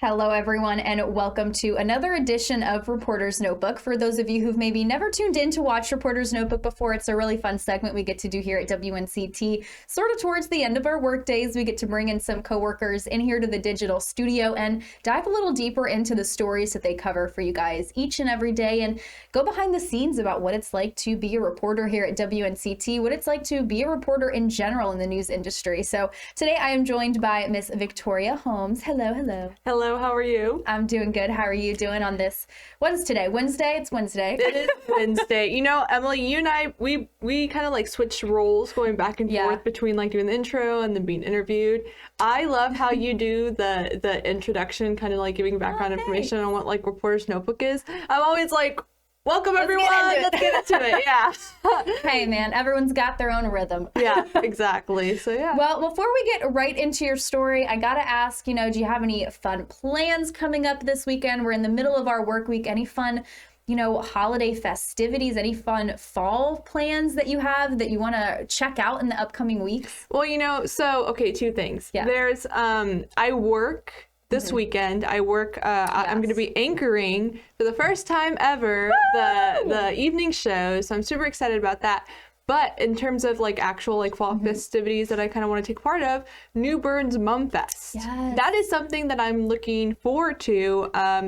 Hello, everyone, and welcome to another edition of Reporter's Notebook. For those of you who've maybe never tuned in to watch Reporter's Notebook before, it's a really fun segment we get to do here at WNCT. Sort of towards the end of our work days, we get to bring in some coworkers in here to the digital studio and dive a little deeper into the stories that they cover for you guys each and every day and go behind the scenes about what it's like to be a reporter here at WNCT, what it's like to be a reporter in general in the news industry. So today I am joined by Miss Victoria Holmes. Hello, hello. Hello, how are you? I'm doing good. How are you doing on this? What is today? Wednesday? It's Wednesday. It is Wednesday. You know, Emily, you and I, we kind of like switched roles going back and forth between like doing the intro and then being interviewed. I love how you do the introduction, kind of like giving background information on what like Reporter's Notebook is. I'm always like, welcome everyone, let's get into it. Yeah. Hey man, everyone's got their own rhythm. Yeah, exactly. So yeah. Well, before we get right into your story, I gotta ask, do you have any fun plans coming up this weekend? We're in the middle of our work week. Any fun, holiday festivities, any fun fall plans that you have that you want to check out in the upcoming weeks? Well, okay, two things. Yeah. There's, I work this weekend. I'm going to be anchoring for the first time ever the evening show, so I'm super excited about that. But in terms of like actual like fall festivities that I kind of want to take part of, New Bern's Mum Fest. Yes. That is something that I'm looking forward to. I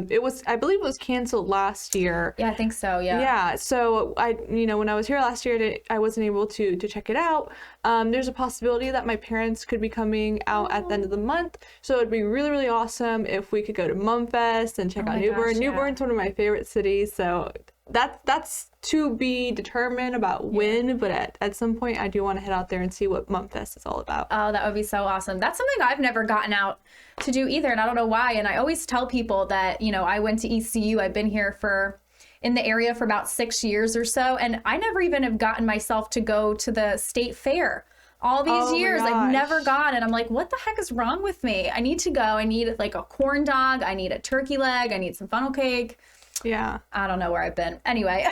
believe it was canceled last year. Yeah, I think so. Yeah. Yeah. So when I was here last year, I wasn't able to check it out. There's a possibility that my parents could be coming out at the end of the month. So it'd be really, really awesome if we could go to Mum Fest and check out New Bern. New Bern's one of my favorite cities. So that's to be determined about when, but at some point I do want to head out there and see what Mum Fest is all about. Oh, that would be so awesome. That's something I've never gotten out to do either, and I don't know why. And I always tell people that, I went to ECU. I've been here in the area for about 6 years or so, and I never even have gotten myself to go to the state fair. All these years, I've never gone, and I'm like, what the heck is wrong with me? I need to go. I need like a corn dog. I need a turkey leg. I need some funnel cake. Yeah. I don't know where I've been. Anyway,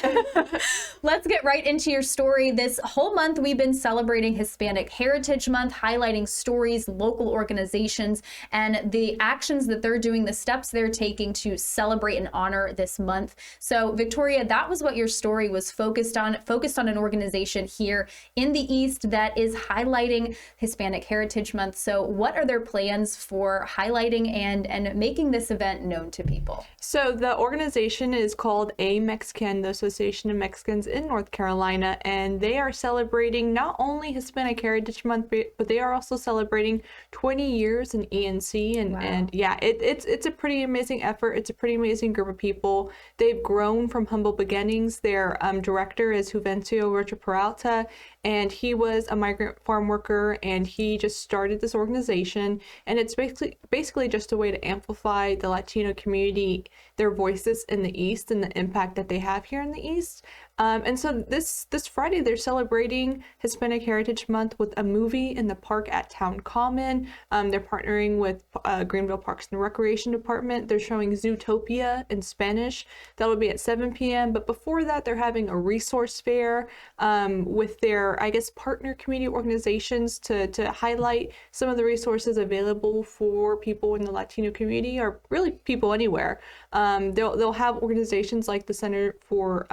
let's get right into your story. This whole month, we've been celebrating Hispanic Heritage Month, highlighting stories, local organizations, and the actions that they're doing, the steps they're taking to celebrate and honor this month. So, Victoria, that was what your story was focused on an organization here in the East that is highlighting Hispanic Heritage Month. So, what are their plans for highlighting and making this event known to people? So, the organization is called A-Mexican, the Association of Mexicans in North Carolina, and they are celebrating not only Hispanic Heritage Month, but they are also celebrating 20 years in ENC, and yeah, it's a pretty amazing effort. It's a pretty amazing group of people. They've grown from humble beginnings. Their director is Juvencio Rocha Peralta, and he was a migrant farm worker, and he just started this organization, and it's basically just a way to amplify the Latino community, their voices in the East and the impact that they have here in the East. And so this Friday, they're celebrating Hispanic Heritage Month with a movie in the park at Town Common. They're partnering with Greenville Parks and Recreation Department. They're showing Zootopia in Spanish. That'll be at 7 p.m. But before that, they're having a resource fair with their, partner community organizations to highlight some of the resources available for people in the Latino community, or really people anywhere. They'll have organizations like the Center for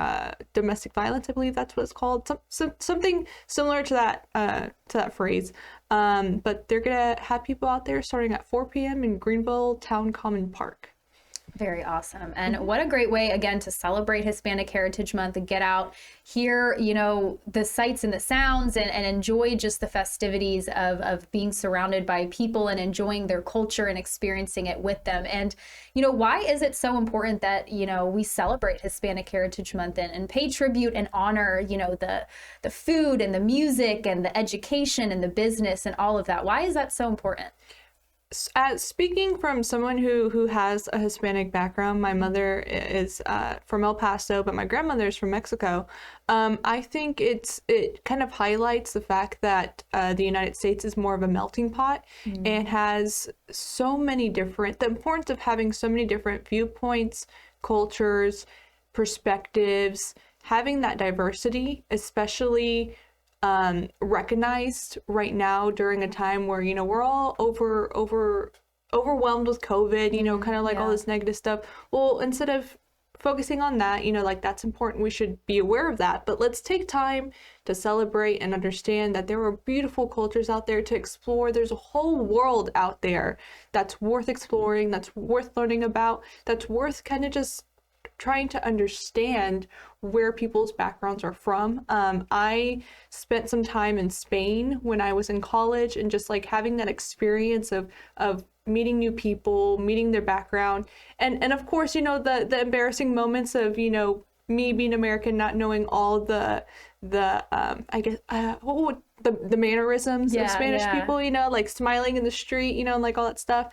Domestic Violence, I believe that's what it's called, something similar to that phrase. But they're gonna have people out there starting at 4 p.m. in Greenville Town Common Park. Very awesome. And what a great way, again, to celebrate Hispanic Heritage Month and get out, hear, the sights and the sounds and enjoy just the festivities of being surrounded by people and enjoying their culture and experiencing it with them. And, why is it so important that, we celebrate Hispanic Heritage Month and pay tribute and honor, the food and the music and the education and the business and all of that? Why is that so important? Speaking from someone who has a Hispanic background, my mother is from El Paso, but my grandmother is from Mexico. I think it kind of highlights the fact that the United States is more of a melting pot and has the importance of having so many different viewpoints, cultures, perspectives, having that diversity, especially recognized right now during a time where we're all overwhelmed with COVID, you know, kind of like all this negative stuff. Well, instead of focusing on that, you know, like that's important. We should be aware of that. But let's take time to celebrate and understand that there are beautiful cultures out there to explore. There's a whole world out there that's worth exploring, that's worth learning about, that's worth kind of just trying to understand where people's backgrounds are from. I spent some time in Spain when I was in college, and just like having that experience of meeting new people, meeting their background, and of course, you know, the embarrassing moments of, you know, me being American, not knowing all the I guess the mannerisms of Spanish people, you know, like smiling in the street, you know, and like all that stuff.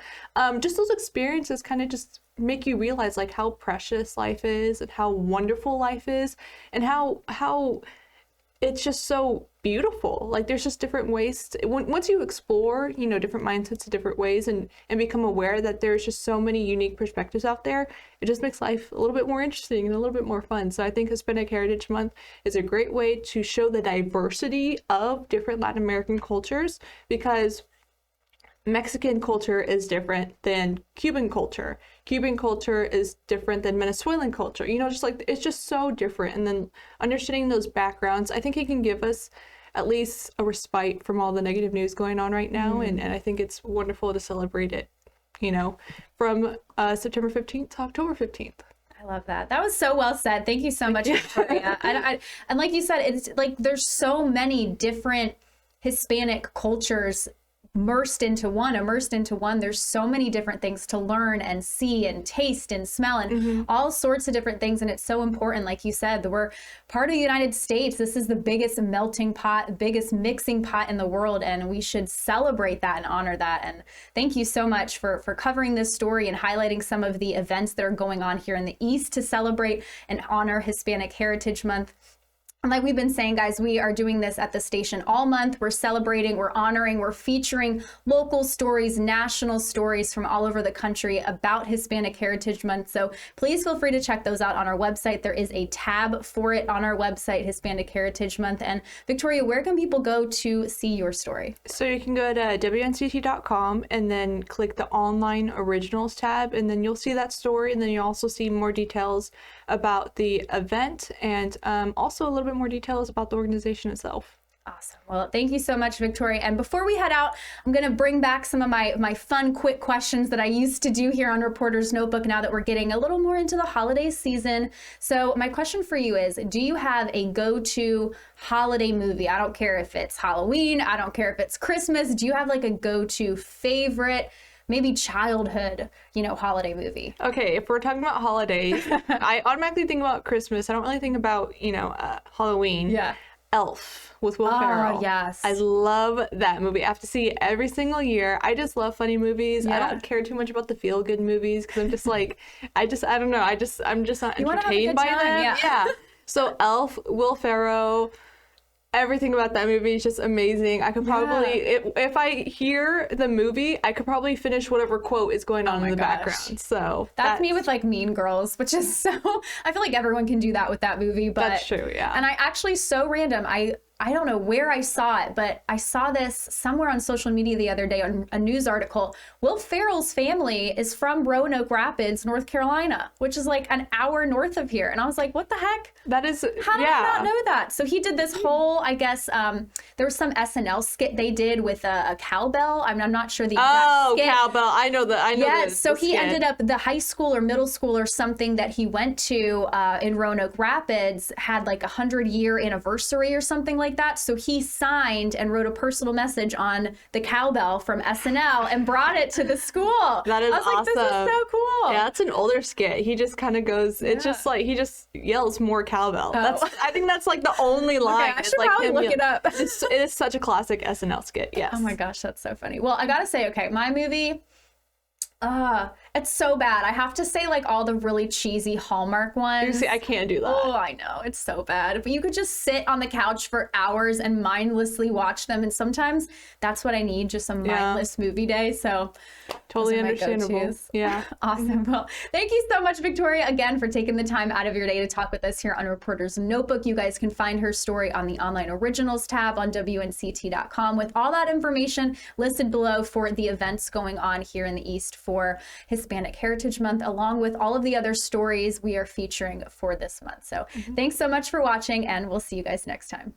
Just those experiences kind of just make you realize like how precious life is and how wonderful life is, and how it's just so beautiful. Like there's just different ways once you explore, you know, different mindsets in different ways, and become aware that there's just so many unique perspectives out there, it just makes life a little bit more interesting and a little bit more fun. So I think Hispanic Heritage Month is a great way to show the diversity of different Latin American cultures, because Mexican culture is different than Cuban culture. Cuban culture is different than Venezuelan culture. You know, just like it's just so different. And then understanding those backgrounds, I think it can give us at least a respite from all the negative news going on right now. And I think it's wonderful to celebrate it, you know, from September 15th to October 15th. I love that. That was so well said. Thank you so much, Victoria. And like you said, it's like there's so many different Hispanic cultures immersed into one. There's so many different things to learn and see and taste and smell and all sorts of different things. And it's so important, like you said, that we're part of the United States. This is the biggest melting pot, biggest mixing pot in the world, and we should celebrate that and honor that. And thank you so much for covering this story and highlighting some of the events that are going on here in the East to celebrate and honor Hispanic Heritage Month. And like we've been saying, guys, we are doing this at the station all month. We're celebrating, we're honoring, we're featuring local stories, national stories from all over the country about Hispanic Heritage Month. So please feel free to check those out on our website. There is a tab for it on our website, Hispanic Heritage Month. And Victoria, where can people go to see your story? So you can go to WNCT.com and then click the online originals tab, and then you'll see that story, and then you'll also see more details about the event, and also a little bit more details about the organization itself. Awesome. Well, thank you so much, Victoria. And before we head out, I'm going to bring back some of my fun, quick questions that I used to do here on Reporter's Notebook now that we're getting a little more into the holiday season. So my question for you is, do you have a go-to holiday movie? I don't care if it's Halloween. I don't care if it's Christmas. Do you have like a go-to favorite, maybe childhood, you know, holiday movie? Okay, if we're talking about holidays, I automatically think about Christmas. I don't really think about, you know, Halloween. Yeah. Elf with Will Ferrell. Oh, yes. I love that movie. I have to see it every single year. I just love funny movies. Yeah. I don't care too much about the feel-good movies because I'm just like, I don't know. I'm just not You wanna have a entertained good by time, them. yeah. So Elf, Will Ferrell, everything about that movie is just amazing. I could probably, if I hear the movie, I could probably finish whatever quote is going on in the background. So that's me with like Mean Girls, which is so, I feel like everyone can do that with that movie. But that's true, yeah. And I actually, so random, I don't know where I saw it, but I saw this somewhere on social media the other day on a news article. Will Ferrell's family is from Roanoke Rapids, North Carolina, which is like an hour north of here. And I was like, what the heck? That is, How did I not know that? So he did this whole, I guess, there was some SNL skit they did with a cowbell. I'm not sure the exact skit. Cowbell. I know that. Yes, so he ended up, the high school or middle school or something that he went to in Roanoke Rapids had like 100-year anniversary or something like that. So he signed and wrote a personal message on the cowbell from SNL and brought it to the school. That is awesome. I was like, this is so cool. Yeah, that's an older skit. He just kind of goes, it's just like, he just yells more cowbell. I think that's like the only line. Okay, I should probably look it up. It is such a classic SNL skit, yes. Oh my gosh, that's so funny. Well, I gotta say, okay, my movie, It's so bad. I have to say, like, all the really cheesy Hallmark ones. You see, I can't do that. Oh, I know. It's so bad. But you could just sit on the couch for hours and mindlessly watch them. And sometimes that's what I need, just a mindless movie day. So Totally those are my understandable. go-tos. Yeah. Awesome. Well, thank you so much, Victoria, again, for taking the time out of your day to talk with us here on Reporter's Notebook. You guys can find her story on the Online Originals tab on WNCT.com with all that information listed below for the events going on here in the East for Hispanic Heritage Month, along with all of the other stories we are featuring for this month. So thanks so much for watching, and we'll see you guys next time.